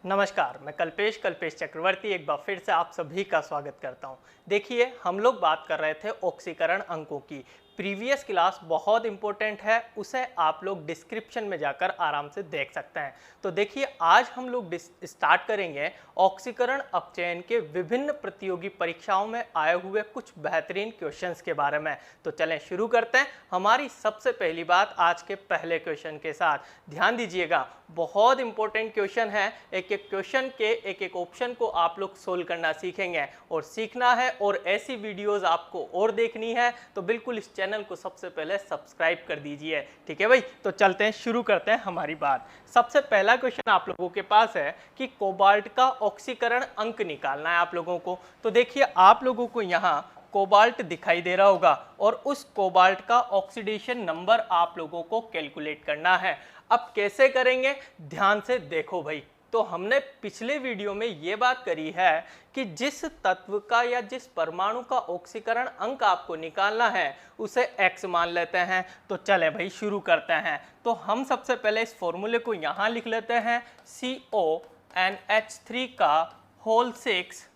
नमस्कार, मैं कल्पेश चक्रवर्ती एक बार फिर से आप सभी का स्वागत करता हूं। देखिए, हम लोग बात कर रहे थे ऑक्सीकरण अंकों की। प्रीवियस क्लास बहुत इंपॉर्टेंट है, उसे आप लोग डिस्क्रिप्शन में जाकर आराम से देख सकते हैं। तो देखिए, आज हम लोग स्टार्ट करेंगे ऑक्सीकरण अपचयन के विभिन्न प्रतियोगी परीक्षाओं में आए हुए कुछ बेहतरीन क्वेश्चंस के बारे में। तो चलें शुरू करते हैं हमारी सबसे पहली बात आज के पहले क्वेश्चन के साथ। ध्यान दीजिएगा, बहुत इंपॉर्टेंट क्वेश्चन है। एक एक क्वेश्चन के एक एक ऑप्शन को आप लोग सोल्व करना सीखेंगे और सीखना है, और ऐसी वीडियोस आपको और देखनी है तो बिल्कुल इस चैनल को सबसे पहले सब्सक्राइब कर दीजिए। ठीक है भाई, तो चलते हैं, शुरू करते हैं हमारी बात। सबसे पहला क्वेश्चन आप लोगों के पास है कि कोबाल्ट का ऑक्सीकरण अंक निकालना है आप लोगों को। तो देखिए, आप लोगों को यहाँ कोबाल्ट दिखाई दे रहा होगा और उस कोबाल्ट का ऑक्सीडेशन नंबर आप लोगों को कैलकुलेट करना है। अब कैसे करेंगे, ध्यान से देखो भाई। तो हमने पिछले वीडियो में ये बात करी है कि जिस तत्व का या जिस परमाणु का ऑक्सीकरण अंक आपको निकालना है उसे x मान लेते हैं। तो चले भाई शुरू करते हैं। तो हम सबसे पहले इस फॉर्मूले को यहाँ लिख लेते हैं, CONH3 का होल 6,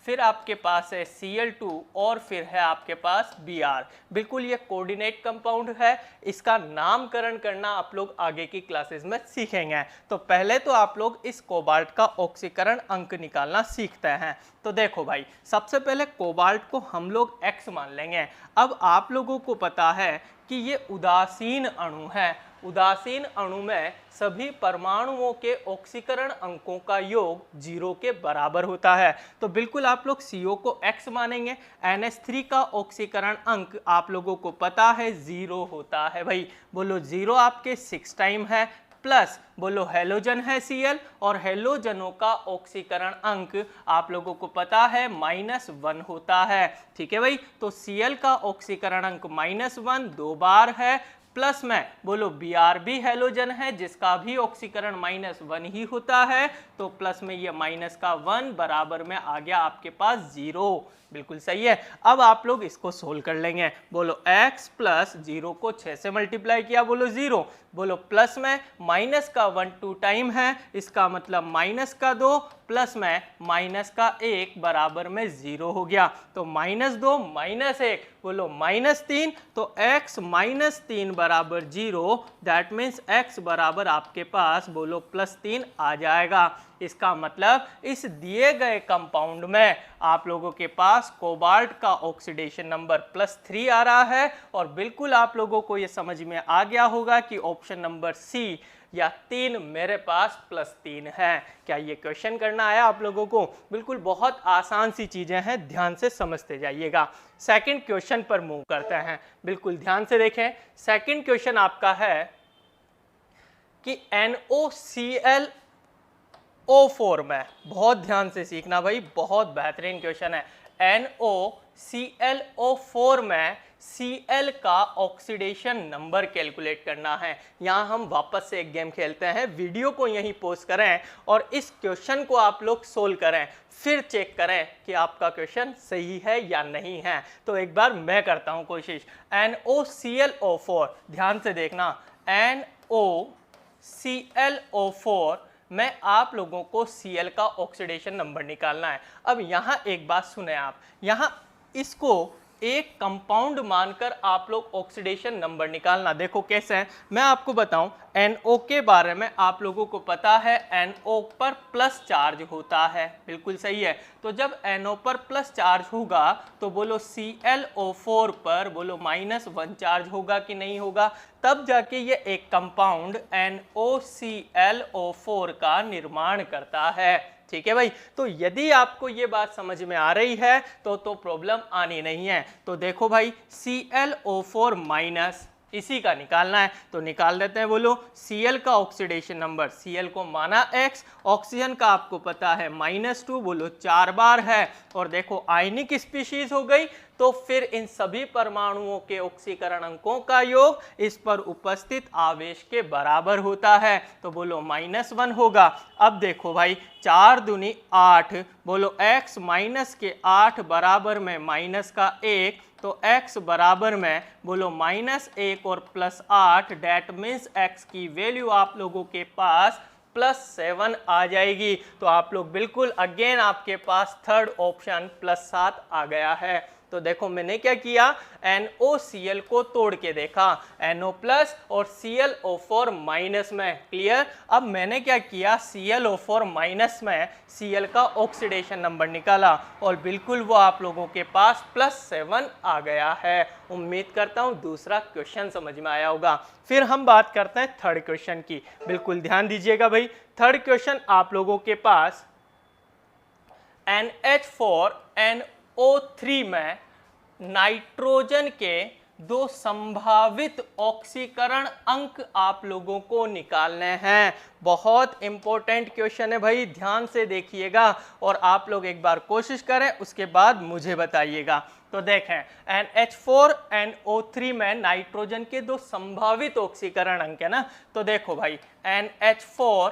फिर आपके पास है Cl2 और फिर है आपके पास Br। बिल्कुल ये कोऑर्डिनेट कंपाउंड है, इसका नामकरण करना आप लोग आगे की क्लासेस में सीखेंगे। तो पहले तो आप लोग इस कोबाल्ट का ऑक्सीकरण अंक निकालना सीखते हैं। तो देखो भाई, सबसे पहले कोबाल्ट को हम लोग X मान लेंगे। अब आप लोगों को पता है कि ये उदासीन अणु है। उदासीन अणु में सभी परमाणुओं के ऑक्सीकरण अंकों का योग 0 के बराबर होता है। तो बिल्कुल आप लोग CO को X मानेंगे। NH3 का ऑक्सीकरण अंक आप लोगों को पता है 0 होता है भाई। बोलो 0 आपके 6 टाइम है, प्लस बोलो हेलोजन है Cl, और हेलोजनों का ऑक्सीकरण अंक आप लोगों को पता है -1 होता है। ठीक है भाई, तो Cl का ऑक्सीकरण अंक -1 2 बार है, प्लस में बोलो Br भी हेलोजन है जिसका भी ऑक्सीकरण -1 ही होता है। तो प्लस में ये -1 बराबर में आ गया आपके पास 0। बिल्कुल सही है। अब आप लोग इसको सोल्व कर लेंगे। बोलो x प्लस 0 को 6 से मल्टीप्लाई किया, बोलो 0। बोलो प्लस में माइनस का 1 2 टाइम है, इसका मतलब माइनस का 2 प्लस में माइनस का 1 बराबर में 0 हो गया। तो -2 -1 बोलो -3। तो x -3 बराबर 0, दैट मीन्स x बराबर आपके पास बोलो +3 आ जाएगा। इसका मतलब इस दिए गए कंपाउंड में आप लोगों के पास कोबाल्ट का ऑक्सीडेशन नंबर +3 आ रहा है। और बिल्कुल आप लोगों को ये समझ में आ गया होगा कि ऑप्शन नंबर सी या 3 मेरे पास +3 है। क्या ये क्वेश्चन करना आया आप लोगों को? बिल्कुल बहुत आसान सी चीजें हैं, ध्यान से समझते जाइएगा। सेकंड क्वेश्चन पर मूव करते हैं। बिल्कुल ध्यान से देखें, सेकंड क्वेश्चन आपका है कि NOClO4 में, बहुत ध्यान से सीखना भाई, बहुत बेहतरीन क्वेश्चन है। NOClO4 में Cl का ऑक्सीडेशन नंबर कैलकुलेट करना है। यहाँ हम वापस से एक गेम खेलते हैं, वीडियो को यहीं पॉज करें और इस क्वेश्चन को आप लोग सोल्व करें, फिर चेक करें कि आपका क्वेश्चन सही है या नहीं है। तो एक बार मैं करता हूँ कोशिश। NOClO4, ध्यान से देखना, NOClO4 में आप लोगों को Cl का ऑक्सीडेशन नंबर निकालना है। अब यहाँ एक बात सुने आप, यहाँ इसको एक कंपाउंड मानकर आप लोग ऑक्सीडेशन नंबर निकालना। देखो कैसे है, मैं आपको बताऊं। NO के बारे में आप लोगों को पता है NO पर प्लस चार्ज होता है, बिल्कुल सही है। तो जब NO पर प्लस चार्ज होगा तो बोलो ClO4 पर बोलो -1 चार्ज होगा कि नहीं होगा, तब जाके ये एक कंपाउंड NOClO4 का निर्माण करता है। ठीक है भाई, तो यदि आपको ये बात समझ में आ रही है तो प्रॉब्लम आनी नहीं है। तो देखो भाई, ClO4 माइनस इसी का निकालना है, तो निकाल देते हैं। बोलो Cl का ऑक्सीडेशन नंबर, Cl को माना x, ऑक्सीजन का आपको पता है -2, बोलो 4 बार है। और देखो आयनिक स्पीशीज हो गई, तो फिर इन सभी परमाणुओं के ऑक्सीकरण अंकों का योग इस पर उपस्थित आवेश के बराबर होता है। तो बोलो -1 होगा। अब देखो भाई, 4 दूनी 8, बोलो x -8 बराबर में -1, तो x बराबर में बोलो -1 और +8, डेट मीन्स x की वैल्यू आप लोगों के पास +7 आ जाएगी। तो आप लोग बिल्कुल अगेन आपके पास थर्ड ऑप्शन +7 आ गया है। तो देखो मैंने क्या किया, NOCl को तोड़ के देखा, NO प्लस और ClO4 माइनस में, क्लियर। अब मैंने क्या किया, ClO4 माइनस में Cl का ऑक्सीडेशन नंबर निकाला और बिल्कुल वो आप लोगों के पास +7 आ गया है। उम्मीद करता हूँ दूसरा क्वेश्चन समझ में आया होगा। फिर हम बात करते हैं थर्ड क्वेश्चन की, बिल्कुल ध्यान दीजिएगा भाई। थर्ड क्वेश्चन आप लोगों के पास NH4NO3 में नाइट्रोजन के दो संभावित ऑक्सीकरण अंक आप लोगों को निकालने हैं। बहुत इंपॉर्टेंट क्वेश्चन है भाई, ध्यान से देखिएगा और आप लोग एक बार कोशिश करें, उसके बाद मुझे बताइएगा। तो देखें NH4NO3 में नाइट्रोजन के दो संभावित ऑक्सीकरण अंक है ना। तो देखो भाई NH4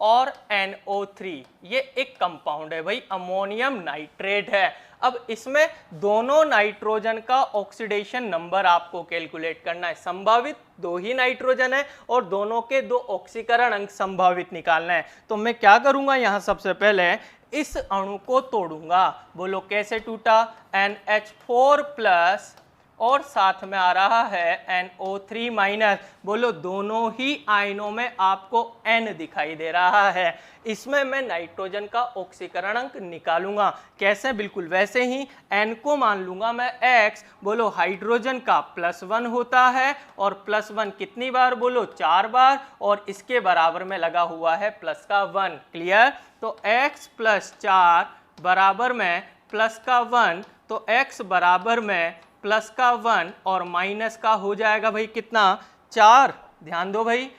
और NO3 ये एक कंपाउंड है भाई, अमोनियम नाइट्रेट है। अब इसमें दोनों नाइट्रोजन का ऑक्सीडेशन नंबर आपको कैलकुलेट करना है। संभावित दो ही नाइट्रोजन है और दोनों के दो ऑक्सीकरण अंक संभावित निकालना है। तो मैं क्या करूंगा, यहां सबसे पहले इस अणु को तोड़ूंगा। बोलो कैसे टूटा, NH4 प्लस और साथ में आ रहा है NO3 माइनस। बोलो दोनों ही आयनों में आपको N दिखाई दे रहा है। इसमें मैं नाइट्रोजन का ऑक्सीकरण अंक निकालूंगा। कैसे, बिल्कुल वैसे ही N को मान लूंगा मैं X। बोलो हाइड्रोजन का +1 होता है और +1 कितनी बार, बोलो 4 बार, और इसके बराबर में लगा हुआ है प्लस का 1, क्लियर। तो X + 4 बराबर में प्लस का 1, तो X बराबर में प्लस का 1 और माइनस का हो जाएगा भाई कितना, 4। ध्यान दो भाई,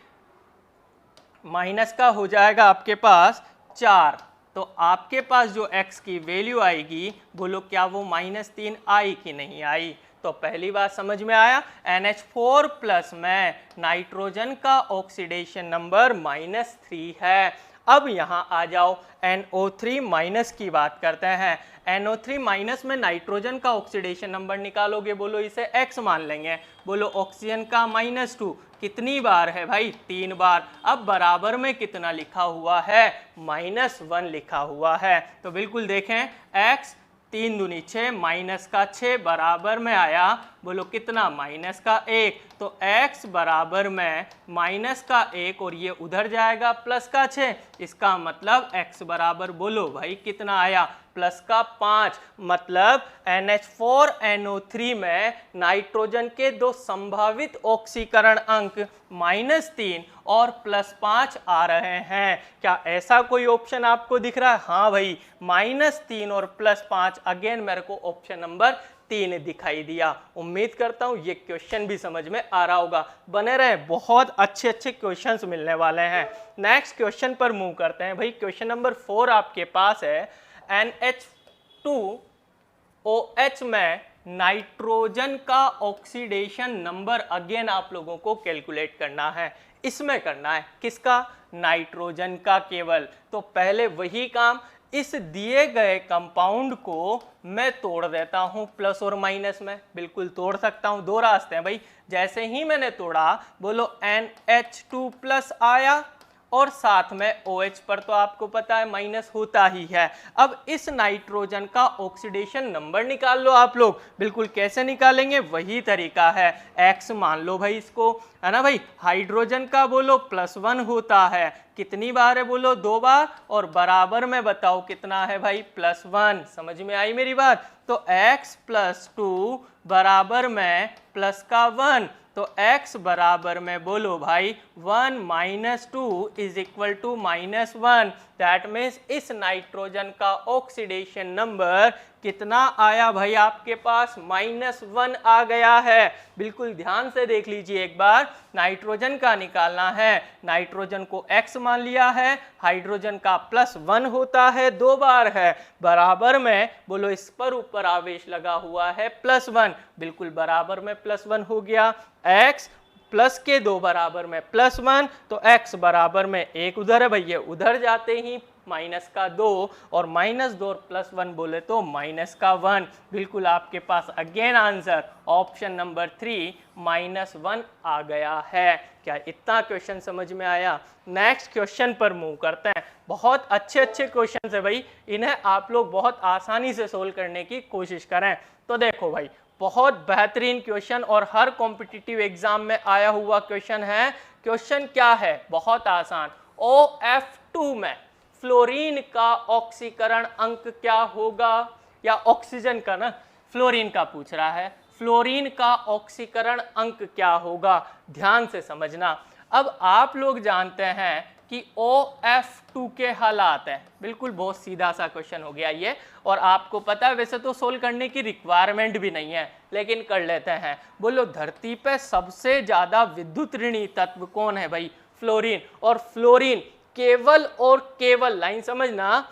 माइनस का हो जाएगा आपके पास 4। तो आपके पास जो x की वैल्यू आएगी, बोलो क्या वो -3 आई कि नहीं आई। तो पहली बात समझ में आया, NH4 प्लस में नाइट्रोजन का ऑक्सीडेशन नंबर -3 है। अब यहाँ आ जाओ NO3 माइनस की बात करते हैं। NO3 माइनस में नाइट्रोजन का ऑक्सीडेशन नंबर निकालोगे, बोलो इसे X मान लेंगे। बोलो ऑक्सीजन का -2 कितनी बार है भाई, 3 बार। अब बराबर में कितना लिखा हुआ है, -1 लिखा हुआ है। तो बिल्कुल देखें X 3 दूनी 6 माइनस का 6 बराबर में आया, बोलो कितना, -1। तो x बराबर में -1 और ये उधर जाएगा +6। इसका मतलब x बराबर, बोलो भाई कितना आया, +5। मतलब NH4NO3 में नाइट्रोजन के दो संभावित ऑक्सीकरण अंक -3 और +5 आ रहे हैं। क्या ऐसा कोई ऑप्शन आपको दिख रहा है? हाँ भाई, -3 और +5, अगेन मेरे को ऑप्शन नंबर 3 दिखाई दिया। उम्मीद करता हूं ये क्वेश्चन भी समझ में आ रहा होगा। बने रहे, बहुत अच्छे अच्छे क्वेश्चंस मिलने वाले हैं। नेक्स्ट क्वेश्चन पर मूव करते हैं भाई। क्वेश्चन नंबर 4 आपके पास है, NH2OH में नाइट्रोजन का ऑक्सीडेशन नंबर अगेन आप लोगों को कैलकुलेट करना है। इसमें करना है किसका, नाइट्रोजन का केवल। तो पहले वही काम, इस दिए गए कंपाउंड को मैं तोड़ देता हूं प्लस और माइनस में। बिल्कुल तोड़ सकता हूं, दो रास्ते हैं भाई। जैसे ही मैंने तोड़ा, बोलो NH2+ आया और साथ में OH पर तो आपको पता है माइनस होता ही है। अब इस नाइट्रोजन का ऑक्सीडेशन नंबर निकाल लो आप लोग। बिल्कुल कैसे निकालेंगे, वही तरीका है। X मान लो भाई इसको, है ना भाई। हाइड्रोजन का बोलो +1 होता है, कितनी बार है, बोलो 2 बार, और बराबर में बताओ कितना है भाई, +1। समझ में आई मेरी बात। तो X + 2 बराबर में प्लस का 1। तो x बराबर में बोलो भाई 1 - 2 = -1। दैट मीन्स इस नाइट्रोजन का ऑक्सीडेशन नंबर कितना आया भाई आपके पास, -1 आ गया है। बिल्कुल ध्यान से देख लीजिए एक बार, नाइट्रोजन का निकालना है। नाइट्रोजन को x मान लिया है, हाइड्रोजन का +1 होता है, 2 बार है, बराबर में बोलो इस पर ऊपर आवेश लगा हुआ है +1। बिल्कुल बराबर में +1 हो गया। x प्लस के 2 बराबर में +1, तो x बराबर में 1 उधर है भाई, ये उधर जाते ही -2 और -2 और +1 बोले तो -1। बिल्कुल आपके पास अगेन आंसर ऑप्शन नंबर 3 -1 आ गया है। क्या इतना क्वेश्चन समझ में आया? नेक्स्ट क्वेश्चन पर मूव करते हैं। बहुत अच्छे अच्छे क्वेश्चन है भाई, इन्हें आप लोग बहुत आसानी से सोल्व करने की कोशिश करें। तो देखो भाई, बहुत बेहतरीन क्वेश्चन और हर कॉम्पिटिटिव एग्जाम में आया हुआ क्वेश्चन है। क्वेश्चन क्या है? बहुत आसान। OF2 में फ्लोरीन का ऑक्सीकरण अंक क्या होगा? या ऑक्सीजन का ना, फ्लोरीन का पूछ रहा है। फ्लोरीन का ऑक्सीकरण अंक क्या होगा? ध्यान से समझना। अब आप लोग जानते हैं कि OF2 के हालात हैं। बिल्कुल बहुत सीधा सा क्वेश्चन हो गया ये, और आपको पता है वैसे तो सोल्व करने की रिक्वायरमेंट भी नहीं है, लेकिन कर लेते हैं। बोलो धरती पे सबसे ज्यादा विद्युत ऋणी तत्व कौन है भाई? फ्लोरीन। और फ्लोरीन केवल और केवल, लाइन समझना,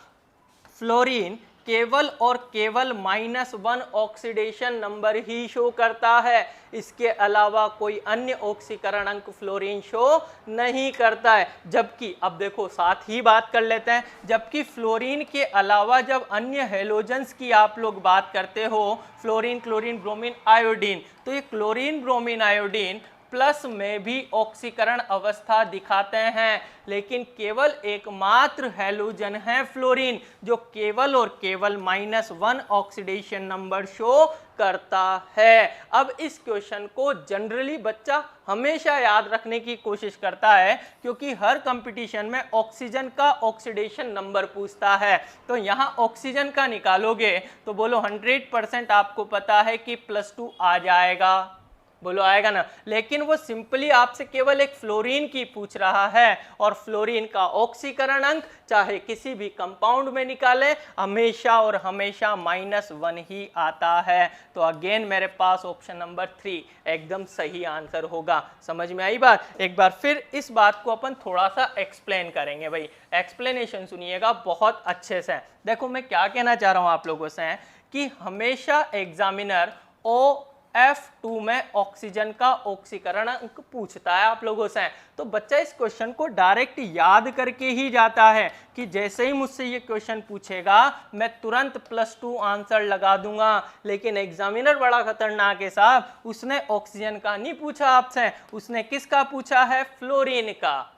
फ्लोरीन केवल और केवल -1 ऑक्सीडेशन नंबर ही शो करता है। इसके अलावा कोई अन्य ऑक्सीकरण अंक फ्लोरीन शो नहीं करता है। जबकि अब देखो साथ ही बात कर लेते हैं, जबकि फ्लोरीन के अलावा जब अन्य हेलोजेंस की आप लोग बात करते हो, फ्लोरीन, क्लोरीन, ब्रोमीन, आयोडीन, तो ये क्लोरीन, ब्रोमीन, आयोडीन प्लस में भी ऑक्सीकरण अवस्था दिखाते हैं, लेकिन केवल एकमात्र हैलोजन है फ्लोरीन जो केवल और केवल -1 ऑक्सीडेशन नंबर शो करता है। अब इस क्वेश्चन को जनरली बच्चा हमेशा याद रखने की कोशिश करता है, क्योंकि हर कंपटीशन में ऑक्सीजन का ऑक्सीडेशन नंबर पूछता है। तो यहाँ ऑक्सीजन का निकालोगे तो बोलो 100% आपको पता है कि +2 आ जाएगा। बोलो आएगा ना? लेकिन वो सिंपली आपसे केवल एक फ्लोरीन की पूछ रहा है, और फ्लोरीन का ऑक्सीकरण अंक चाहे किसी भी कंपाउंड में निकाले हमेशा और हमेशा -1 ही आता है। तो अगेन मेरे पास ऑप्शन नंबर 3 एकदम सही आंसर होगा। समझ में आई बात? एक बार फिर इस बात को अपन थोड़ा सा एक्सप्लेन करेंगे भाई। एक्सप्लेनेशन सुनिएगा बहुत अच्छे से। देखो मैं क्या कहना चाह रहा हूं आप लोगों से कि हमेशा एग्जामिनर OF2 में ऑक्सीजन का ऑक्सीकरण अंक पूछता है आप लोगों से। तो बच्चा इस क्वेश्चन को डायरेक्ट याद करके ही जाता है कि जैसे ही मुझसे ये क्वेश्चन पूछेगा मैं तुरंत +2 आंसर लगा दूंगा। लेकिन एग्जामिनर बड़ा खतरनाक है साहब, उसने ऑक्सीजन का नहीं पूछा आपसे, उसने किसका पूछा है? फ्लोरीन का।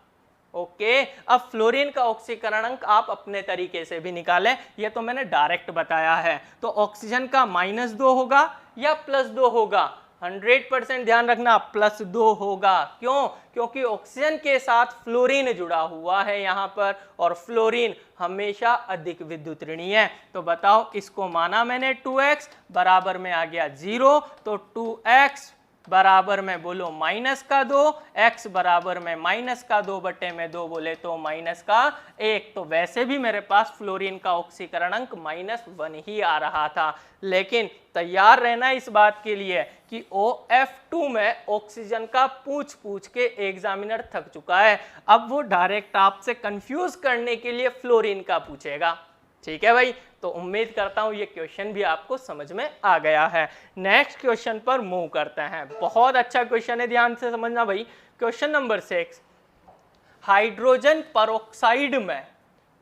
ओके, अब फ्लोरीन का ऑक्सीकरण अंक आप अपने तरीके से भी निकालें, ये तो मैंने डायरेक्ट बताया है। तो ऑक्सीजन का -2 होगा या +2 होगा? 100% ध्यान रखना, +2 होगा। क्यों? क्योंकि ऑक्सीजन के साथ फ्लोरीन जुड़ा हुआ है यहाँ पर, और फ्लोरीन हमेशा अधिक विद्युत ऋणी है। तो बताओ, इसको माना मैंने 2x बराबर में आ गया 0, तो 2x बराबर में बोलो -2, x बराबर में -2/2 बोले तो -1। तो वैसे भी मेरे पास फ्लोरीन का ऑक्सीकरण अंक -1 ही आ रहा था। लेकिन तैयार रहना इस बात के लिए कि OF2 में ऑक्सीजन का पूछ पूछ के एग्जामिनर थक चुका है। अब वो डायरेक्ट आपसे कंफ्यूज करने के लिए फ्लोरीन का पूछेगा। ठीक है भाई? तो उम्मीद करता हूं ये क्वेश्चन भी आपको समझ में आ गया है। नेक्स्ट क्वेश्चन पर मूव करते हैं। बहुत अच्छा क्वेश्चन है, ध्यान से समझना भाई। क्वेश्चन नंबर 6, हाइड्रोजन परऑक्साइड में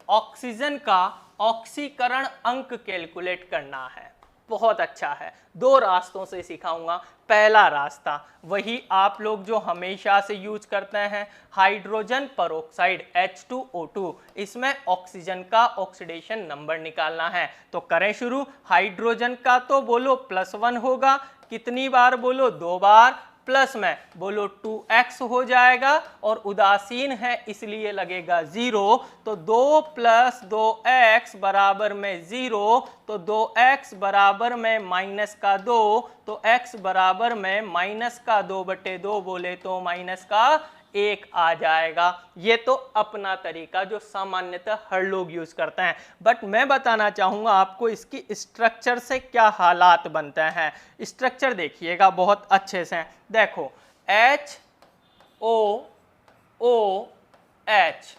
ऑक्सीजन का ऑक्सीकरण अंक कैलकुलेट करना है। बहुत अच्छा है, 2 रास्तों से सिखाऊंगा। पहला रास्ता वही आप लोग जो हमेशा से यूज करते हैं, हाइड्रोजन परऑक्साइड H2O2, इसमें ऑक्सीजन का ऑक्सीडेशन नंबर निकालना है। तो करें शुरू। हाइड्रोजन का तो बोलो +1 होगा, कितनी बार बोलो? 2 बार, प्लस में बोलो 2x हो जाएगा, और उदासीन है इसलिए लगेगा 0। तो 2 + 2x बराबर में 0, तो 2x बराबर में -2, तो x बराबर में -2/2 बोले तो -1 आ जाएगा। ये तो अपना तरीका जो सामान्यतः हर लोग यूज करते हैं, बट मैं बताना चाहूंगा आपको इसकी स्ट्रक्चर से क्या हालात बनते हैं। स्ट्रक्चर देखिएगा बहुत अच्छे से। देखो HOOH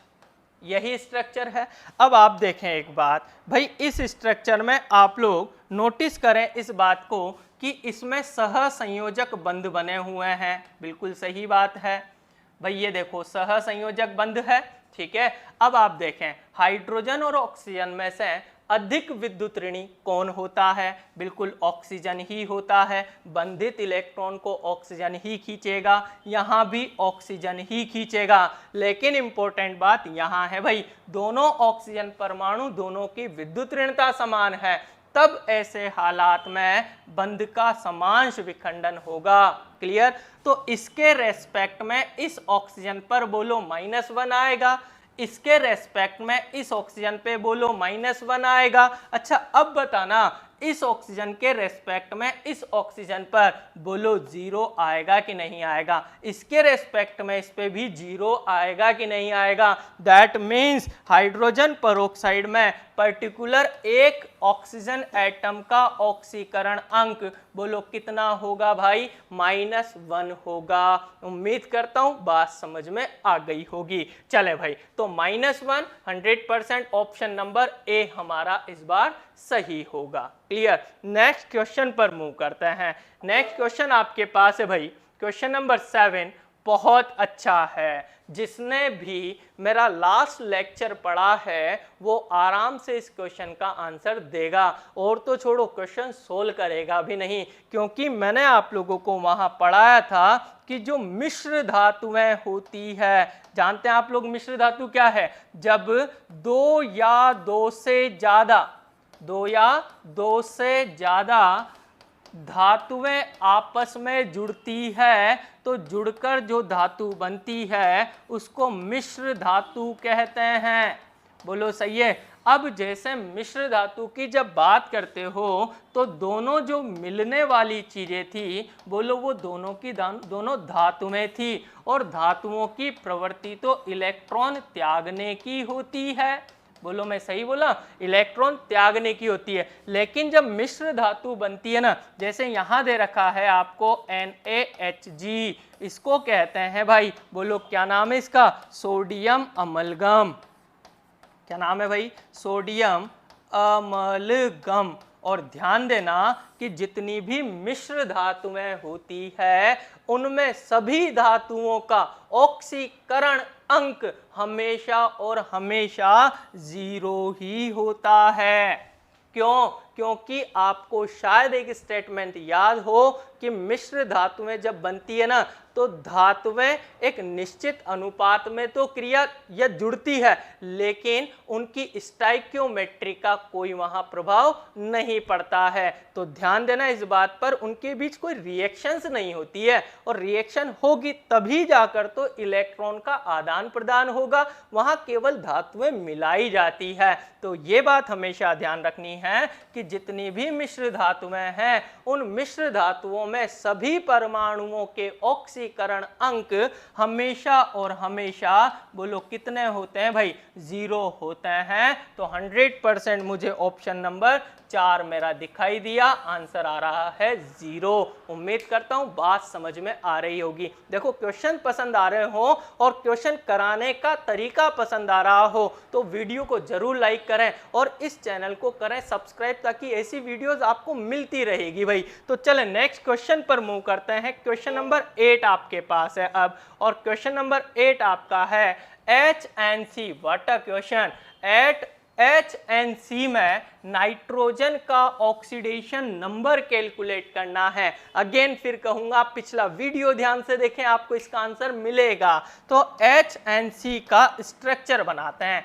यही स्ट्रक्चर है। अब आप देखें एक बात भाई, इस स्ट्रक्चर में आप लोग नोटिस करें इस बात को कि इसमें सहसंयोजक बंध बने हुए हैं। बिल्कुल सही बात है। भाई ये देखो सहसंयोजक बंध है, ठीक है। अब आप देखें हाइड्रोजन और ऑक्सीजन में से अधिक विद्युत ऋणी कौन होता है? बिल्कुल ऑक्सीजन ही होता है। बंधित इलेक्ट्रॉन को ऑक्सीजन ही खींचेगा, यहाँ भी ऑक्सीजन ही खींचेगा। लेकिन इंपॉर्टेंट बात यहाँ है भाई, दोनों ऑक्सीजन परमाणु दोनों की विद्युत ऋणता समान है, तब ऐसे हालात में बंध का समांश विखंडन होगा। क्लियर? तो इसके रेस्पेक्ट में इस ऑक्सीजन पर बोलो -1 आएगा, इसके रेस्पेक्ट में इस ऑक्सीजन पे बोलो -1 आएगा। अच्छा अब बताना इस ऑक्सीजन के रेस्पेक्ट में इस ऑक्सीजन पर बोलो 0 आएगा कि नहीं आएगा? इसके रेस्पेक्ट में इस पे भी 0 आएगा कि नहीं आएगा? दैट मीन्स हाइड्रोजन पेरोक्साइड में पर्टिकुलर एक ऑक्सीजन एटम का ऑक्सीकरण अंक बोलो कितना होगा भाई? -1 होगा। उम्मीद करता हूं बात समझ में आ गई होगी। चले भाई, तो -1 100% ऑप्शन नंबर ए हमारा इस बार सही होगा। क्लियर? नेक्स्ट क्वेश्चन पर मूव करते हैं। नेक्स्ट क्वेश्चन आपके पास है भाई, क्वेश्चन नंबर 7 बहुत अच्छा है। जिसने भी मेरा लास्ट लेक्चर पढ़ा है वो आराम से इस क्वेश्चन का आंसर देगा, और तो छोड़ो क्वेश्चन सोल्व करेगा भी नहीं, क्योंकि मैंने आप लोगों को वहां पढ़ाया था कि जो मिश्र धातुएं होती है, जानते हैं आप लोग मिश्र धातु क्या है? जब दो या दो से ज्यादा धातुएं आपस में जुड़ती है तो जुड़कर जो धातु बनती है उसको मिश्र धातु कहते हैं। बोलो सही है? अब जैसे मिश्र धातु की जब बात करते हो तो दोनों जो मिलने वाली चीजें थी बोलो वो दोनों धातुएं थी, और धातुओं की प्रवृत्ति तो इलेक्ट्रॉन त्यागने की होती है। बोलो मैं सही बोला? इलेक्ट्रॉन त्यागने की होती है। लेकिन जब मिश्र धातु बनती है ना, जैसे यहां दे रखा है आपको NaHg, इसको कहते हैं भाई, बोलो क्या नाम है इसका? Sodium amalgam. क्या नाम है भाई? Sodium amalgam. और ध्यान देना कि जितनी भी मिश्र धातुएं होती है उनमें सभी धातुओं का ऑक्सीकरण अंक हमेशा और हमेशा 0 ही होता है। क्यों? क्योंकि आपको शायद एक स्टेटमेंट याद हो कि मिश्र धातुएं जब बनती है ना तो धातुएं एक निश्चित अनुपात में तो क्रिया या जुड़ती है, लेकिन उनकी स्टाइक्योमेट्री का कोई वहां प्रभाव नहीं पड़ता है। तो ध्यान देना इस बात पर, उनके बीच कोई रिएक्शंस नहीं होती है, और रिएक्शन होगी तभी जाकर तो इलेक्ट्रॉन का आदान प्रदान होगा, वहां केवल धातुएं मिलाई जाती है। तो ये बात हमेशा ध्यान रखनी है कि जितनी भी मिश्र धातुएं हैं उन मिश्र धातुओं में सभी परमाणुओं के ऑक्सीकरण अंक हमेशा और हमेशा बोलो कितने होते हैं भाई? 0 होते हैं। तो 100% मुझे ऑप्शन नंबर 4 मेरा दिखाई दिया, आंसर आ रहा है 0। उम्मीद करता हूं बात समझ में आ रही होगी। देखो क्वेश्चन पसंद आ रहे हो और क्वेश्चन कराने का तरीका पसंद आ रहा हो तो वीडियो को जरूर लाइक करें और इस चैनल को करें सब्सक्राइब, ताकि ऐसी वीडियोस आपको मिलती रहेगी भाई। तो चलें नेक्स्ट क्वेश्चन पर मूव करते हैं। क्वेश्चन नंबर 8 आपके पास है अब, और क्वेश्चन नंबर 8 आपका है HNC। What a question! At HNC में नाइट्रोजन का ऑक्सीडेशन नंबर कैलकुलेट करना है। अगेन फिर कहूंगा पिछला वीडियो ध्यान से देखें, आपको इसका आंसर मिलेगा। तो HNC का स्ट्रक्चर बनाते हैं,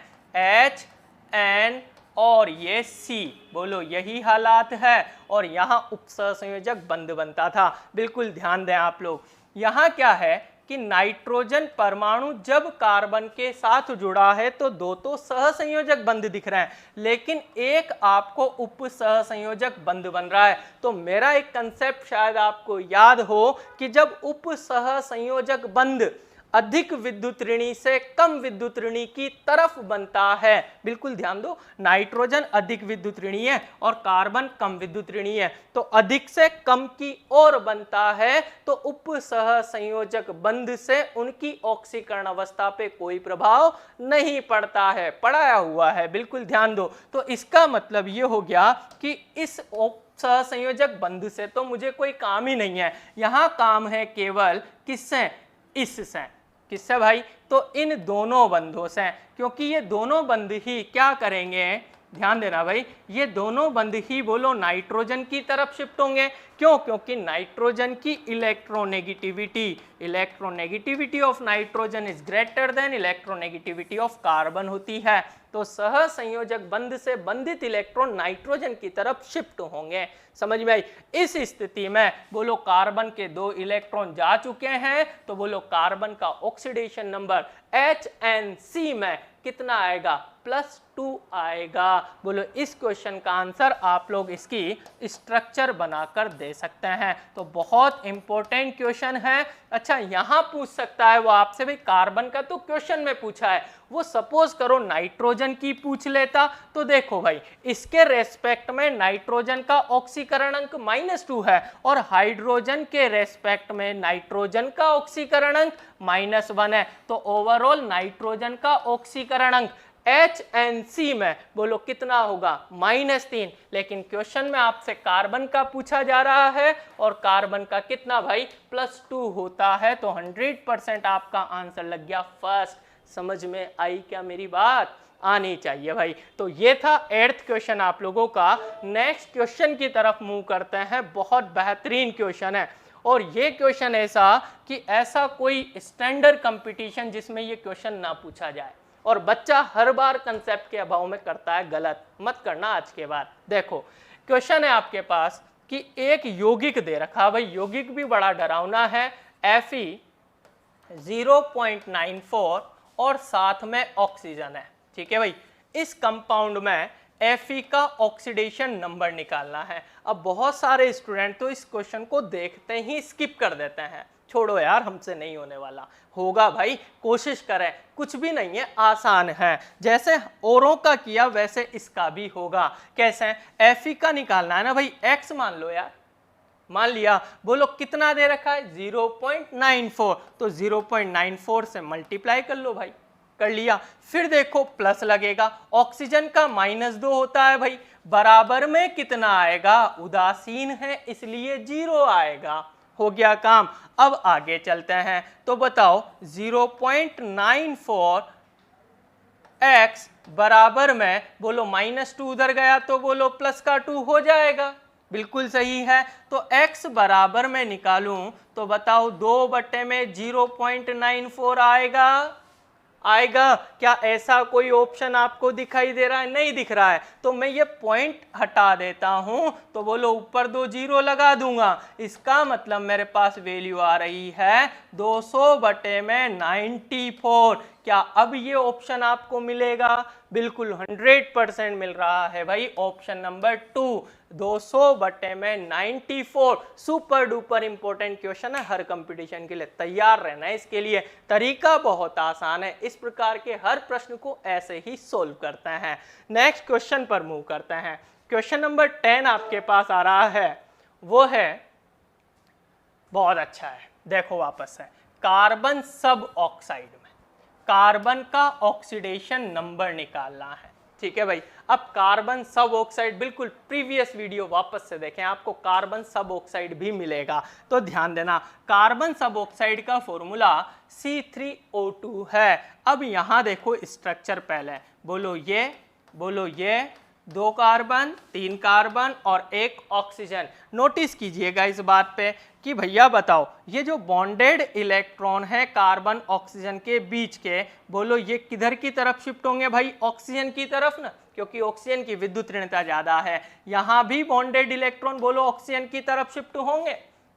HN और ये C, बोलो यही हालात है, और यहाँ उपसहसंयोजक बंध बनता था। बिल्कुल ध्यान दें आप लोग, यहाँ क्या है कि नाइट्रोजन परमाणु जब कार्बन के साथ जुड़ा है तो 2 तो सहसंयोजक बंध दिख रहे हैं, लेकिन एक आपको उप सहसंयोजक बंध बन रहा है। तो मेरा एक कंसेप्ट शायद आपको याद हो कि जब उप सहसंयोजक बंध अधिक विद्युत ऋणी से कम विद्युत ऋणी की तरफ बनता है, बिल्कुल ध्यान दो, नाइट्रोजन अधिक विद्युत ऋणी है और कार्बन कम विद्युत ऋणी है, तो अधिक से कम की ओर बनता है, तो उप सहसंयोजक बंध से उनकी ऑक्सीकरण अवस्था पे कोई प्रभाव नहीं पड़ता है, पढ़ाया हुआ है, बिल्कुल ध्यान दो। तो इसका मतलब ये हो गया कि इस सहसंयोजक बंध से तो मुझे कोई काम ही नहीं है, यहां काम है केवल किससे? इससे। किससे भाई? तो इन दोनों बंधों से, क्योंकि ये दोनों बंध ही क्या करेंगे, ध्यान देना भाई, ये दोनों बंध ही बोलो नाइट्रोजन की तरफ शिफ्ट होंगे। क्यों? क्योंकि नाइट्रोजन की electronegativity of nitrogen is greater than electronegativity of carbon होती है। तो सह संयोजक बंध से बंधित इलेक्ट्रॉन नाइट्रोजन की तरफ शिफ्ट होंगे। समझ में आई? इस स्थिति में बोलो कार्बन के 2 इलेक्ट्रॉन जा चुके हैं, तो बोलो कार्बन का ऑक्सीडेशन नंबर HNC में कितना आएगा? +2 आएगा। बोलो इस क्वेश्चन का आंसर आप लोग इसकी स्ट्रक्चर बनाकर दे सकते हैं। तो बहुत इंपॉर्टेंट क्वेश्चन है। अच्छा, यहां पूछ सकता है वो आपसे, भाई कार्बन का तो क्वेश्चन में पूछा है, वो सपोज करो नाइट्रोजन की पूछ लेता, तो देखो भाई इसके रेस्पेक्ट में नाइट्रोजन का ऑक्सीकरण अंक -2 है और हाइड्रोजन के रेस्पेक्ट में नाइट्रोजन का ऑक्सीकरण अंक -1 है। तो ओवरऑल नाइट्रोजन का ऑक्सीकरण अंक HNC में बोलो कितना होगा? -3। लेकिन क्वेश्चन में आपसे कार्बन का पूछा जा रहा है और कार्बन का कितना भाई? +2 होता है। तो 100% आपका आंसर लग गया फर्स्ट। समझ में आई क्या मेरी बात? आनी चाहिए भाई। तो ये था 8th क्वेश्चन आप लोगों का। नेक्स्ट क्वेश्चन की तरफ मूव करते हैं। बहुत बेहतरीन क्वेश्चन है और ये क्वेश्चन ऐसा कोई स्टैंडर्ड कंपटीशन जिसमें ये क्वेश्चन ना पूछा जाए, और बच्चा हर बार कंसेप्ट के अभाव में करता है गलत, मत करना आज के बाद। देखो क्वेश्चन है आपके पास कि एक यौगिक दे रखा, भाई यौगिक भी बड़ा डरावना है, Fe 0.94 और साथ में ऑक्सीजन है। ठीक है भाई, इस कंपाउंड में Fe का ऑक्सीडेशन नंबर निकालना है। अब बहुत सारे स्टूडेंट तो इस क्वेश्चन को देखते ही स्किप कर देते हैं, छोड़ो यार हमसे नहीं होने वाला। होगा भाई, कोशिश करें, कुछ भी नहीं है, आसान है। जैसे औरों का किया वैसे इसका भी होगा। कैसे? Fe का निकालना है ना भाई, x मान लो यार, मान लिया, बोलो कितना दे रखा है? 0.94। तो 0.94 से मल्टीप्लाई कर लो भाई, कर लिया। फिर देखो प्लस लगेगा, ऑक्सीजन का -2 होता है भाई, बराबर में कितना आएगा? उदासीन है इसलिए 0 आएगा। हो गया काम। अब आगे चलते हैं, तो बताओ 0.94 x बराबर में बोलो -2 उधर गया तो बोलो प्लस का 2 हो जाएगा। बिल्कुल सही है। तो x बराबर में निकालूं तो बताओ 2/0.94 आएगा। क्या ऐसा कोई ऑप्शन आपको दिखाई दे रहा है? नहीं दिख रहा है। तो मैं ये पॉइंट हटा देता हूं, तो बोलो ऊपर 2 0 लगा दूंगा। इसका मतलब मेरे पास वैल्यू आ रही है 200/94। क्या अब ये ऑप्शन आपको मिलेगा? बिल्कुल 100% मिल रहा है भाई, option number 2 200/94। Super duper important question है, हर कंपटीशन के लिए तैयार रहना है। इसके लिए तरीका बहुत आसान है, इस प्रकार के हर प्रश्न को ऐसे ही सोल्व करते हैं। नेक्स्ट क्वेश्चन पर मूव करते हैं। क्वेश्चन नंबर 10 आपके पास आ रहा है, वो है बहुत अच्छा है। देखो वापस है, कार्बन सब ऑक्साइड में कार्बन का ऑक्सीडेशन नंबर निकालना है। ठीक है भाई, अब कार्बन सब ऑक्साइड, बिल्कुल प्रीवियस वीडियो वापस से देखें, आपको कार्बन सब ऑक्साइड भी मिलेगा। तो ध्यान देना, कार्बन सब ऑक्साइड का फॉर्मूला C3O2 है। अब यहां देखो स्ट्रक्चर पहले, बोलो ये 2 कार्बन 3 कार्बन और 1 ऑक्सीजन। नोटिस कीजिएगा इस बात पे कि भैया बताओ ये जो बॉन्डेड इलेक्ट्रॉन है कार्बन ऑक्सीजन के बीच के, बोलो ये किधर की तरफ शिफ्ट होंगे भाई? ऑक्सीजन की तरफ ना, क्योंकि ऑक्सीजन की विद्युत ऋणता ज्यादा है। यहां भी बॉन्डेड इलेक्ट्रॉन बोलो ऑक्सीजन की तरफ शिफ्ट होंगे,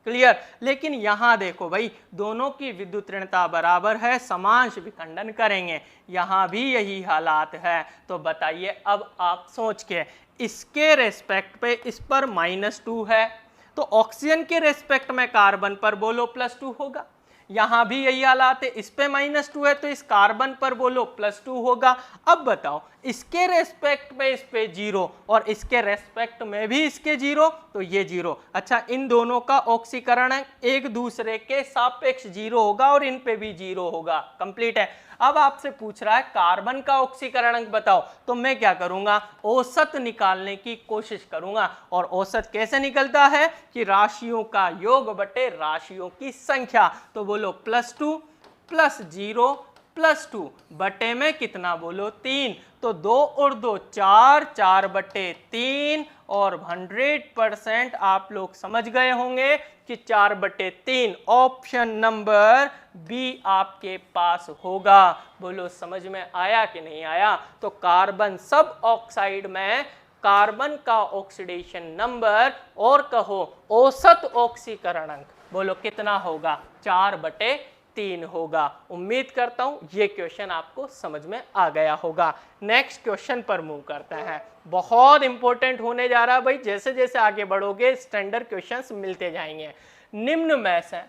क्लियर। लेकिन यहां देखो भाई, दोनों की विद्युत ऋणता बराबर है, समांश विखंडन करेंगे, यहां भी यही हालात है। तो बताइए अब आप सोच के, इसके रेस्पेक्ट पे इस पर -2 है, तो ऑक्सीजन के रेस्पेक्ट में कार्बन पर बोलो +2 होगा। यहां भी यही हालात है, इस पे -2 है तो इस कार्बन पर बोलो +2 होगा। अब बताओ इसके रेस्पेक्ट में इस पे 0 और इसके रेस्पेक्ट में भी इसके 0, तो ये 0। अच्छा, इन दोनों का ऑक्सीकरण एक दूसरे के सापेक्ष 0 होगा और इन पे भी 0 होगा। कंप्लीट है। अब आपसे पूछ रहा है कार्बन का ऑक्सीकरण अंक बताओ, तो मैं क्या करूंगा? औसत निकालने की कोशिश करूंगा। और औसत कैसे निकलता है कि राशियों का योग बटे राशियों की संख्या। तो बोलो +2 प्लस 0 प्लस 2 बटे में कितना बोलो 3, तो 2 और 2 4, 4 बटे 3 और 100% आप लोग समझ गए होंगे कि 4 बटे 3 ऑप्शन नंबर बी आपके पास होगा। बोलो समझ में आया कि नहीं आया? तो कार्बन सब ऑक्साइड में कार्बन का ऑक्सीडेशन नंबर और कहो औसत ऑक्सीकरण अंक बोलो कितना होगा? 4 बटे 3 होगा। उम्मीद करता हूं ये क्वेश्चन आपको समझ में आ गया होगा। नेक्स्ट क्वेश्चन पर मूव करते हैं। बहुत इंपॉर्टेंट होने जा रहा है भाई, जैसे जैसे आगे बढ़ोगे स्टैंडर्ड क्वेश्चंस मिलते जाएंगे। निम्न में से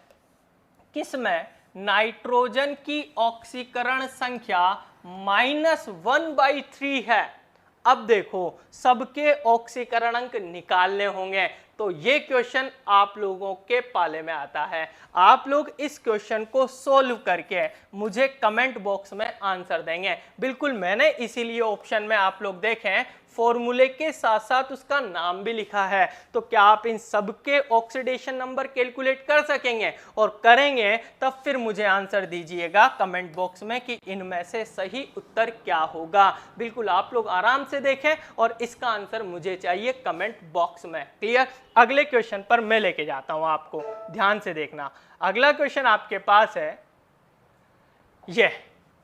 किसमें नाइट्रोजन की ऑक्सीकरण संख्या -1/3 है? अब देखो सबके ऑक्सीकरण अंक निकालने होंगे, तो ये क्वेश्चन आप लोगों के पाले में आता है। आप लोग इस क्वेश्चन को सोल्व करके मुझे कमेंट बॉक्स में आंसर देंगे। बिल्कुल मैंने इसीलिए ऑप्शन में आप लोग देखें फॉर्मूले के साथ साथ उसका नाम भी लिखा है। तो क्या आप इन सबके ऑक्सीडेशन नंबर कैलकुलेट कर सकेंगे? और करेंगे तब फिर मुझे आंसर दीजिएगा कमेंट बॉक्स में कि इनमें से सही उत्तर क्या होगा। बिल्कुल आप लोग आराम से देखें और इसका आंसर मुझे चाहिए कमेंट बॉक्स में। क्लियर? अगले क्वेश्चन पर मैं लेके जाता हूं आपको, ध्यान से देखना। अगला क्वेश्चन आपके पास है ये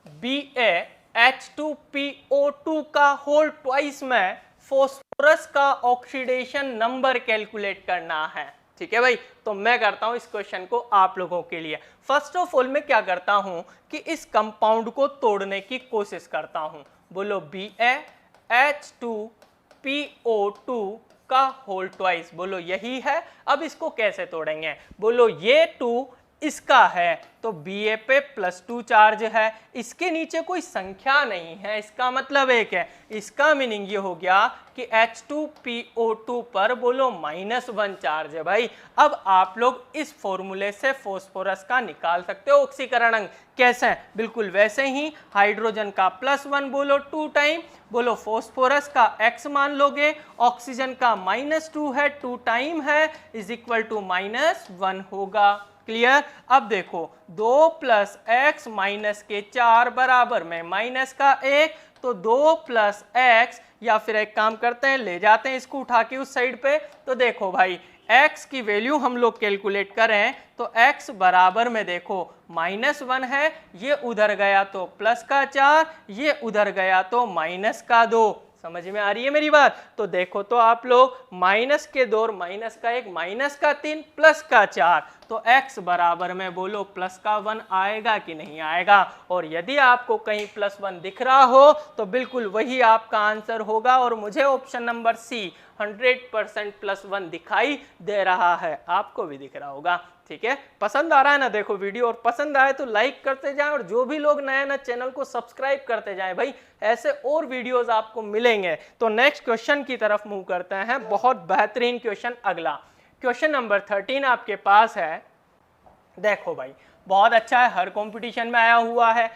BaH2PO2 का होल ट्वाइस में फॉस्फोरस का ऑक्सीडेशन नंबर कैलकुलेट करना है। ठीक है भाई, तो मैं करता हूं इस क्वेश्चन को आप लोगों के लिए। फर्स्ट ऑफ ऑल मैं क्या करता हूं कि इस कंपाउंड को तोड़ने की कोशिश करता हूं। बोलो BaH2PO2 का होल ट्वाइस, बोलो यही है। अब इसको कैसे तोड़ेंगे? बोलो ये 2 इसका है तो Ba पे +2 चार्ज है, इसके नीचे कोई संख्या नहीं है, इसका मतलब 1 है। इसका मीनिंग ये हो गया कि H2PO2 पर बोलो -1 चार्ज है भाई। अब आप लोग इस फॉर्मूले से फॉस्फोरस का निकाल सकते हो ऑक्सीकरण अंक। कैसे? बिल्कुल वैसे ही हाइड्रोजन का +1 बोलो 2 टाइम, बोलो फॉस्फोरस का x मान लोगे, ऑक्सीजन का -2 है 2 टाइम है इज इक्वल टू -1 होगा। क्लियर? अब देखो 2 + x - 4 बराबर में -1, तो 2 + x, या फिर एक काम करते हैं ले जाते हैं इसको उठा के उस साइड पे। तो देखो भाई x की वैल्यू हम लोग कैलकुलेट करें तो x बराबर में देखो -1 है, ये उधर गया तो +4, ये उधर गया तो -2। समझ में आ रही है मेरी बात? तो देखो तो आप लोग -2 और -1 -3 +4, तो x बराबर में बोलो +1 आएगा कि नहीं आएगा? और यदि आपको कहीं +1 दिख रहा हो तो बिल्कुल वही आपका आंसर होगा। और मुझे ऑप्शन नंबर सी 100% +1 दिखाई दे रहा है, आपको भी दिख रहा होगा। ठीक है, पसंद आ रहा है ना देखो वीडियो, और पसंद आए तो लाइक करते जाएं, और जो भी लोग नए नए चैनल को सब्सक्राइब करते जाएं भाई, ऐसे और वीडियोस आपको मिलेंगे। तो नेक्स्ट क्वेश्चन की तरफ मूव करते हैं। बहुत बेहतरीन क्वेश्चन अगला, क्वेश्चन नंबर 13 आपके पास है। देखो भाई बहुत अच्छा है, हर कंपटीशन में आया हुआ है।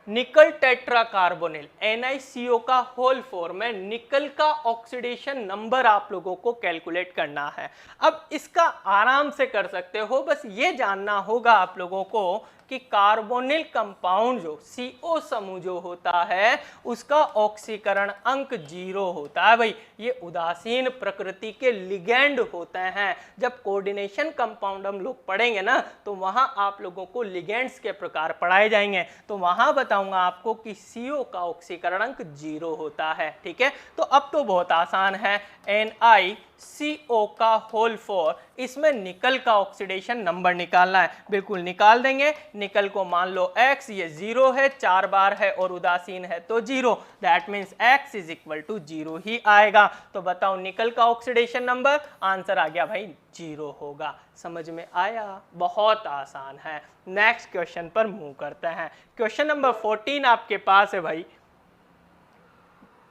निकल टेट्राकार्बोनिल NiCO का होल फॉर्म में निकल का ऑक्सीडेशन नंबर आप लोगों को कैलकुलेट करना है। अब इसका आराम से कर सकते हो, बस ये जानना होगा आप लोगों को कि कार्बोनिल कंपाउंड जो CO समूह जो होता है उसका ऑक्सीकरण अंक 0 होता है भाई। ये उदासीन प्रकृति के लिगेंड होते हैं। जब कोऑर्डिनेशन कंपाउंड हम लोग पढ़ेंगे ना तो वहां आप लोगों को लिगेंड्स के प्रकार पढ़ाए जाएंगे, तो वहां बताऊंगा आपको कि CO का ऑक्सीकरण अंक 0 होता है। ठीक है, तो अब तो बहुत आसान है। NiCO का होल 4, इसमें निकल का ऑक्सीडेशन नंबर निकालना है। बिल्कुल निकाल देंगे। निकल को मान लो x, ये 0 है, 4 बार है और उदासीन है तो 0, that means x is equal to 0 ही आएगा। तो बताओ निकल का ऑक्सीडेशन नंबर, आंसर आ गया भाई 0 होगा। समझ में आया? बहुत आसान है। नेक्स्ट क्वेश्चन पर मूव करते हैं। क्वेश्चन नंबर 14 आपके पास है भाई।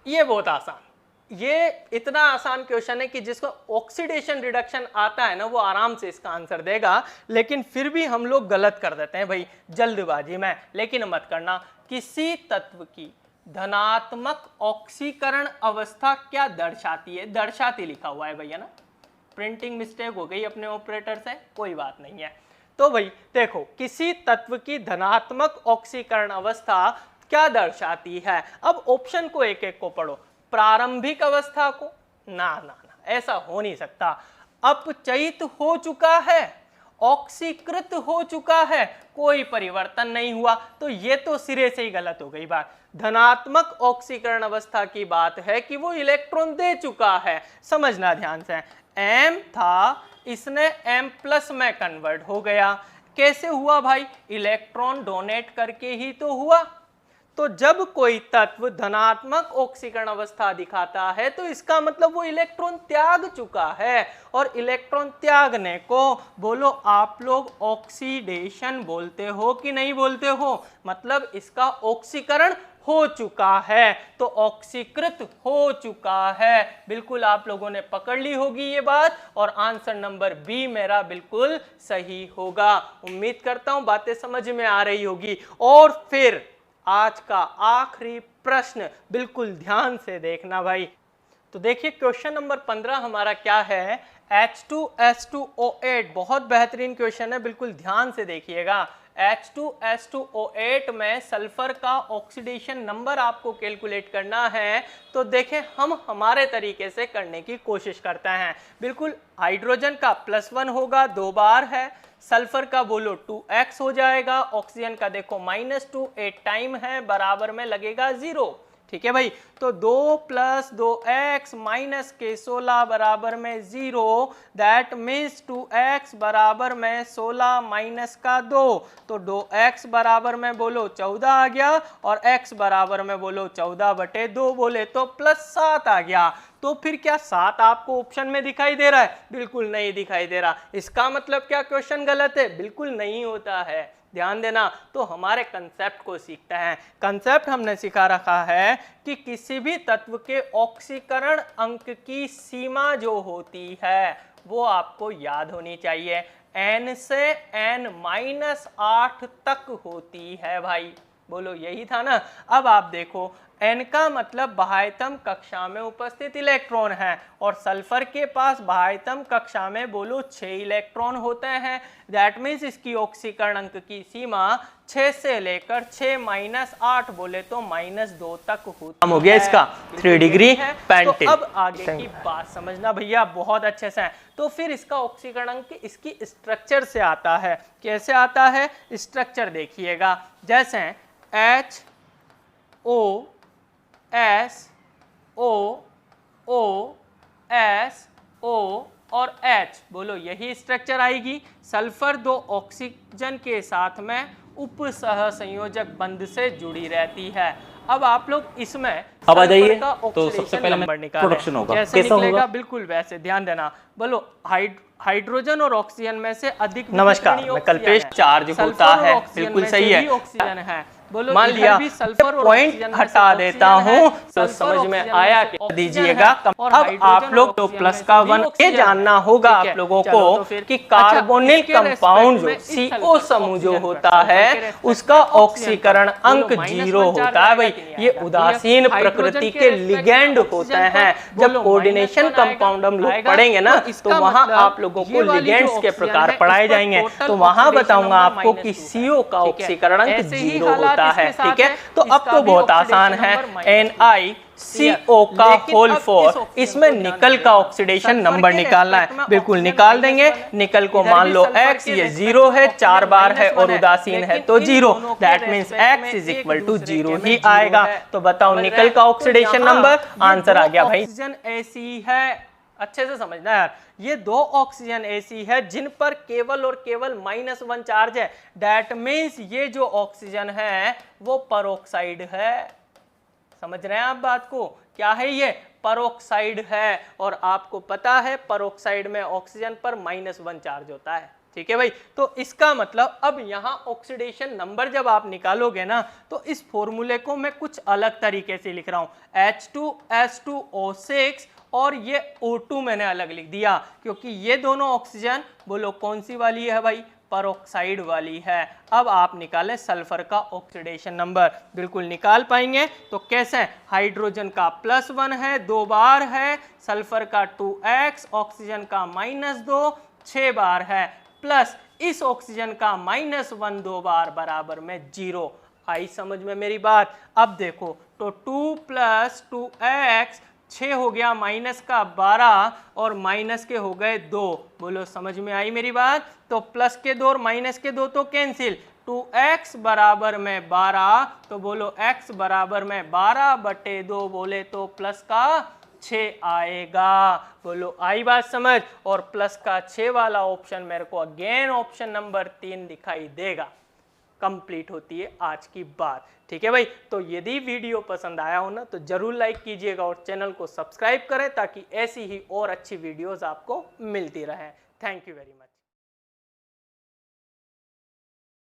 ये बहुत आसान, ये इतना आसान क्वेश्चन है कि जिसको ऑक्सीडेशन रिडक्शन आता है ना वो आराम से इसका आंसर देगा, लेकिन फिर भी हम लोग गलत कर देते हैं भाई जल्दबाजी में। लेकिन मत करना। किसी तत्व की धनात्मक ऑक्सीकरण अवस्था क्या दर्शाती है? दर्शाती लिखा हुआ है भैया ना, प्रिंटिंग मिस्टेक हो गई अपने ऑपरेटर से, कोई बात नहीं है। तो भाई देखो, किसी तत्व की धनात्मक ऑक्सीकरण अवस्था क्या दर्शाती है? अब ऑप्शन को एक एक को पढ़ो। प्रारंभिक अवस्था को, ना ना ना, ऐसा हो नहीं सकता। अपचयित हो चुका है, ऑक्सीकृत हो चुका है, कोई परिवर्तन नहीं हुआ, तो ये तो सिरे से ही गलत हो गई बात। धनात्मक ऑक्सीकरण अवस्था की बात है कि वो इलेक्ट्रॉन दे चुका है। समझना ध्यान से, M था, इसने M+ में कन्वर्ट हो गया। कैसे हुआ भाई? इलेक्ट्रॉन डोनेट करके ही तो हुआ। तो जब कोई तत्व धनात्मक ऑक्सीकरण अवस्था दिखाता है तो इसका मतलब वो इलेक्ट्रॉन त्याग चुका है, और इलेक्ट्रॉन त्यागने को बोलो आप लोग ऑक्सीडेशन बोलते हो कि नहीं बोलते हो? मतलब इसका ऑक्सीकरण हो चुका है, तो ऑक्सीकृत हो चुका है। बिल्कुल आप लोगों ने पकड़ ली होगी ये बात, और आंसर नंबर बी मेरा बिल्कुल सही होगा। उम्मीद करता हूं बातें समझ में आ रही होगी। और फिर आज का आखिरी प्रश्न बिल्कुल ध्यान से देखना भाई। तो देखिए क्वेश्चन नंबर 15 हमारा क्या है? H2S2O8, बहुत बेहतरीन क्वेश्चन है, बिल्कुल ध्यान से देखिएगा। H2S2O8 में सल्फर का ऑक्सीडेशन नंबर आपको कैलकुलेट करना है। तो देखें, हम हमारे तरीके से करने की कोशिश करते हैं। बिल्कुल हाइड्रोजन का +1 होगा, 2 बार है। सल्फर का बोलो 2x हो जाएगा, ऑक्सीजन का देखो -2, 8 टाइम है, बराबर में लगेगा 0। ठीक है भाई, तो 2 + 2x -16 बराबर में 0, दैट मीन्स 2x बराबर में 16 -2, तो 2x बराबर में बोलो 14 आ गया, और x बराबर में बोलो 14/2 बोले तो +7 आ गया। तो फिर क्या 7 आपको ऑप्शन में दिखाई दे रहा है? बिल्कुल नहीं दिखाई दे रहा। इसका मतलब क्या क्वेश्चन गलत है? बिल्कुल नहीं होता है। ध्यान देना, तो हमारे कंसेप्ट को सीखते हैं। कंसेप्ट हमने सिखा रखा है कि किसी भी तत्व के ऑक्सीकरण अंक की सीमा जो होती है वो आपको याद होनी चाहिए। n से n-8 तक होती है भाई, बोलो यही था ना। अब आप देखो, n का मतलब बाह्यतम कक्षा में उपस्थित इलेक्ट्रॉन है, और सल्फर के पास बाह्यतम कक्षा में बोलो 6 इलेक्ट्रॉन होते हैं। दैट मीन्स इसकी ऑक्सीकरण अंक की सीमा 6 से लेकर 6-8 बोले तो -2 तक होता हो गया इसका 3 डिग्री पेंटेन। तो अब आगे की बात समझना भैया बहुत अच्छे से। तो फिर इसका ऑक्सीकरण अंक इसकी स्ट्रक्चर से आता है। कैसे आता है? स्ट्रक्चर देखिएगा, जैसे HO S O O S O और H, बोलो यही स्ट्रक्चर आएगी। सल्फर 2 ऑक्सीजन के साथ में उप सह संयोजक बंध से जुड़ी रहती है। अब आप लोग इसमें अब आ जाइए, तो सबसे पहले नंबर प्रोडक्शन होगा, कैसे कैसा निकलेगा? होगा? बिल्कुल वैसे, ध्यान देना। बोलो हाइड्रोजन और ऑक्सीजन में से अधिक नमस्कार, मैं कल्पेश। चार्ज होता है, बिल्कुल सही है। ऑक्सीजन है, बोलो मान लिया सल्फर और पॉइंट हटा देता हूँ तो समझ में आया कि दीजिएगा। अब आप लोग तो प्लस का 1 ये जानना होगा आप लोगों को कि कार्बोनिल कंपाउंड जो CO समूह जो होता है उसका ऑक्सीकरण अंक 0 होता है भाई। ये उदासीन प्रकृति के लिगेंड होते हैं। जब कोऑर्डिनेशन कंपाउंड हम लोग पढ़ेंगे ना तो वहां आप लोगों को लिगेंड्स के प्रकार पढ़ाए जाएंगे, तो वहां बताऊंगा आपको कि CO का ऑक्सीकरण अंक 0 होता है। ठीक है, तो अब तो बहुत आसान है। NiCO का होल 4, इसमें निकल का ऑक्सीडेशन नंबर निकालना है। बिल्कुल निकाल देंगे। निकल को मान लो X, ये 0 है, 4 बार है और उदासीन है तो 0, दैट मीन्स X = 0 ही आएगा। तो बताओ निकल का ऑक्सीडेशन नंबर, आंसर आ गया भाई। ऑक्सीजन ऐसी है, अच्छे से समझना यार, ये 2 ऑक्सीजन ऐसी है जिन पर केवल और केवल -1 चार्ज है। दैट मीन्स ये जो ऑक्सीजन है वो परोक्साइड है। समझ रहे हैं आप बात को? क्या है ये? परोक्साइड है। और आपको पता है परोक्साइड में ऑक्सीजन पर -1 चार्ज होता है। ठीक है भाई, तो इसका मतलब अब यहाँ ऑक्सीडेशन नंबर जब आप निकालोगे ना तो इस फॉर्मूले को मैं कुछ अलग तरीके से लिख रहा हूँ। H2S2O6 और ये O2 मैंने अलग लिख दिया, क्योंकि ये दोनों ऑक्सीजन बोलो कौन सी वाली है भाई? परोक्साइड वाली है। अब आप निकालें सल्फर का ऑक्सीडेशन नंबर, बिल्कुल निकाल पाएंगे। तो कैसे? हाइड्रोजन का +1 है, 2 बार है, सल्फर का 2x, ऑक्सीजन का -2, 6 बार है, प्लस इस ऑक्सीजन का -1 दो बार बराबर में 0। आई समझ में मेरी बात? अब देखो तो 2 + 2x 6 हो गया, माइनस का 12 और माइनस के हो गए 2। बोलो समझ में आई मेरी बात? तो प्लस के 2 और माइनस के 2 तो कैंसिल, 2x बराबर में 12, तो बोलो x बराबर में 12/2 बोले तो प्लस का 6 आएगा। बोलो आई बात समझ? और प्लस का 6 वाला ऑप्शन मेरे को अगेन ऑप्शन नंबर 3 दिखाई देगा। कंप्लीट होती है आज की बात। ठीक है भाई, तो यदि वीडियो पसंद आया हो ना तो जरूर लाइक कीजिएगा और चैनल को सब्सक्राइब करें ताकि ऐसी ही और अच्छी वीडियोस आपको मिलती रहे। Thank you very much.